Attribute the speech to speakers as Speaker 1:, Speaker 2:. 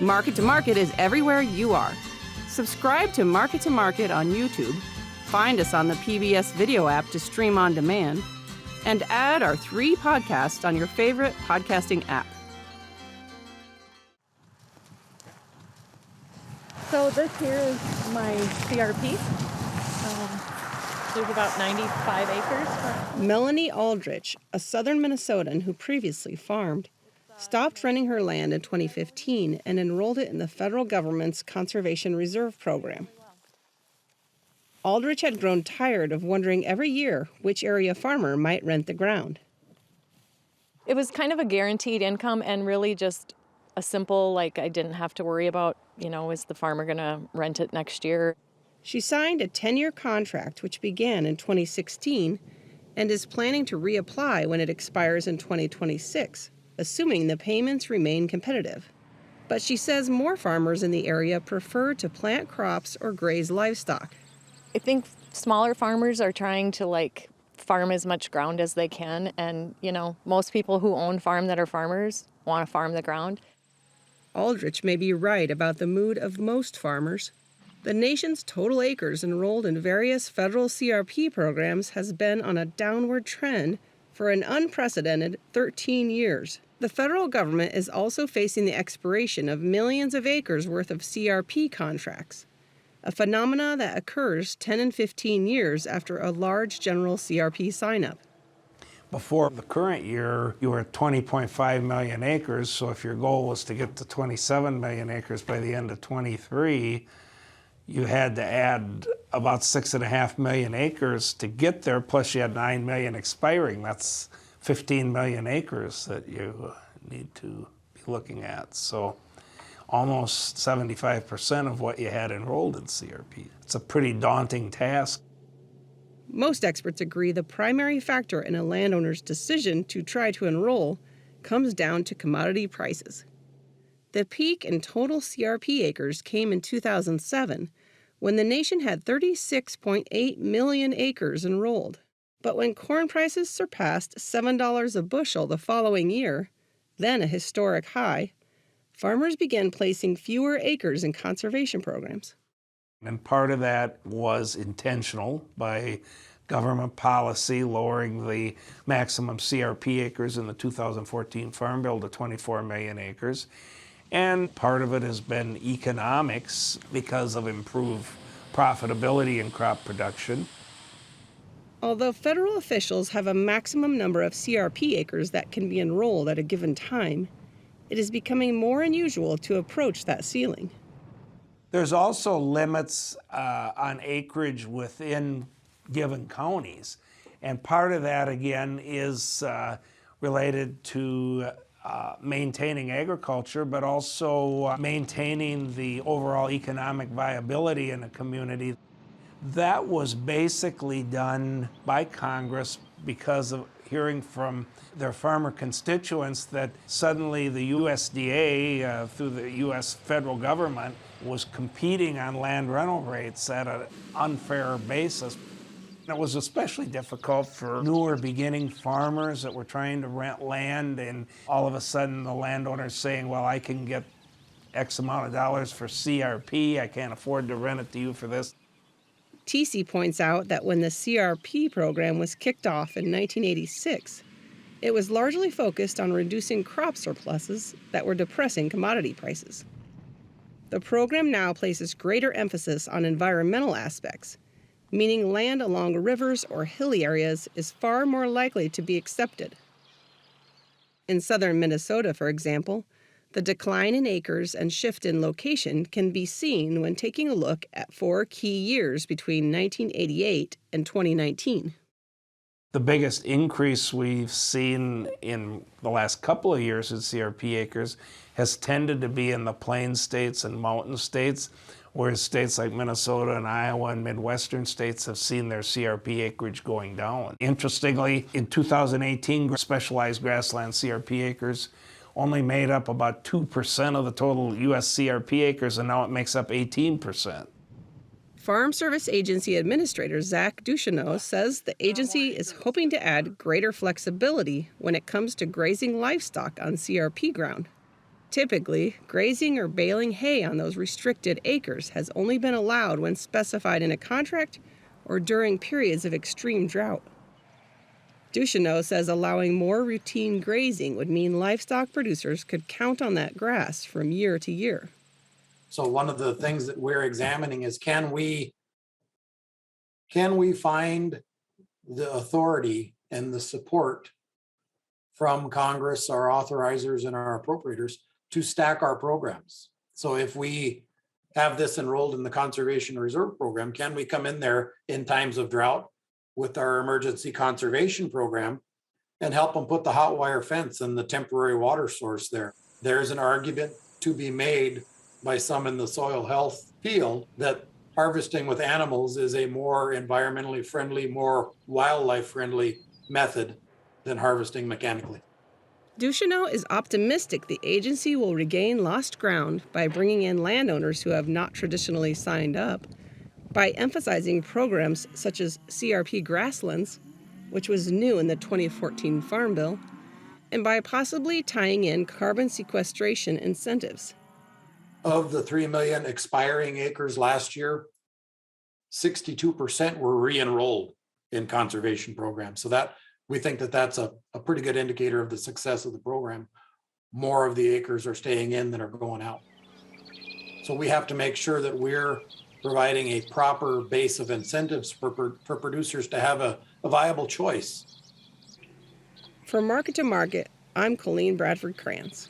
Speaker 1: Market to Market is everywhere you are. Subscribe to Market on YouTube, find us on the PBS video app to stream on demand, and add our 3 podcasts on your favorite podcasting app.
Speaker 2: So this here is my CRP. There's about 95 acres.
Speaker 1: Melanie Aldrich, a southern Minnesotan who previously farmed, stopped renting her land in 2015 and enrolled it in the federal government's Conservation Reserve Program. Aldrich had grown tired of wondering every year which area farmer might rent the ground.
Speaker 2: It was kind of a guaranteed income and really just a simple, I didn't have to worry about, is the farmer going to rent it next year?
Speaker 1: She signed a 10-year contract which began in 2016 and is planning to reapply when it expires in 2026, assuming the payments remain competitive. But she says more farmers in the area prefer to plant crops or graze livestock.
Speaker 2: I think smaller farmers are trying to farm as much ground as they can, and most people who own farm that are farmers want to farm the ground.
Speaker 1: Aldrich may be right about the mood of most farmers. The nation's total acres enrolled in various federal CRP programs has been on a downward trend for an unprecedented 13 years. The federal government is also facing the expiration of millions of acres worth of CRP contracts, a phenomena that occurs 10 and 15 years after a large general CRP sign-up.
Speaker 3: Before the current year, you were at 20.5 million acres, so if your goal was to get to 27 million acres by the end of 23, you had to add about 6.5 million acres to get there, plus you had 9 million expiring. That's 15 million acres that you need to be looking at. So almost 75% of what you had enrolled in CRP. It's a pretty daunting task.
Speaker 1: Most experts agree the primary factor in a landowner's decision to try to enroll comes down to commodity prices. The peak in total CRP acres came in 2007, when the nation had 36.8 million acres enrolled. But when corn prices surpassed $7 a bushel the following year, then a historic high, farmers began placing fewer acres in conservation programs.
Speaker 3: And part of that was intentional by government policy, lowering the maximum CRP acres in the 2014 Farm Bill to 24 million acres. And part of it has been economics because of improved profitability in crop production.
Speaker 1: Although federal officials have a maximum number of CRP acres that can be enrolled at a given time, it is becoming more unusual to approach that ceiling.
Speaker 3: There's also limits on acreage within given counties. And part of that, again, is related to maintaining agriculture, but also maintaining the overall economic viability in a community. That was basically done by Congress because of hearing from their farmer constituents that suddenly the USDA, through the U.S. federal government, was competing on land rental rates at an unfair basis. It was especially difficult for newer beginning farmers that were trying to rent land, and all of a sudden the landowner's saying, well, I can get X amount of dollars for CRP, I can't afford to rent it to you for this.
Speaker 1: TC points out that when the CRP program was kicked off in 1986, it was largely focused on reducing crop surpluses that were depressing commodity prices. The program now places greater emphasis on environmental aspects, meaning land along rivers or hilly areas is far more likely to be accepted. In southern Minnesota, for example, the decline in acres and shift in location can be seen when taking a look at 4 key years between 1988 and 2019.
Speaker 3: The biggest increase we've seen in the last couple of years in CRP acres has tended to be in the plain states and mountain states, whereas states like Minnesota and Iowa and Midwestern states have seen their CRP acreage going down. Interestingly, in 2018, specialized grassland CRP acres only made up about 2% of the total U.S. CRP acres, and now it makes up 18%.
Speaker 1: Farm Service Agency Administrator Zach Ducheneau says the agency is hoping to add greater flexibility when it comes to grazing livestock on CRP ground. Typically, grazing or baling hay on those restricted acres has only been allowed when specified in a contract or during periods of extreme drought. Ducheneau says allowing more routine grazing would mean livestock producers could count on that grass from year to year.
Speaker 4: So one of the things that we're examining is can we find the authority and the support from Congress, our authorizers and our appropriators to stack our programs? So if we have this enrolled in the Conservation Reserve Program, can we come in there in times of drought with our emergency conservation program and help them put the hot wire fence and the temporary water source there? There's an argument to be made by some in the soil health field that harvesting with animals is a more environmentally friendly, more wildlife friendly method than harvesting mechanically.
Speaker 1: Ducheneau is optimistic the agency will regain lost ground by bringing in landowners who have not traditionally signed up, by emphasizing programs such as CRP grasslands, which was new in the 2014 Farm Bill, and by possibly tying in carbon sequestration incentives.
Speaker 4: Of the 3 million expiring acres last year, 62% were re-enrolled in conservation programs. So that we think that that's a pretty good indicator of the success of the program. More of the acres are staying in than are going out. So we have to make sure that we're providing a proper base of incentives for producers to have a viable choice.
Speaker 1: For Market to Market, I'm Colleen Bradford Krantz.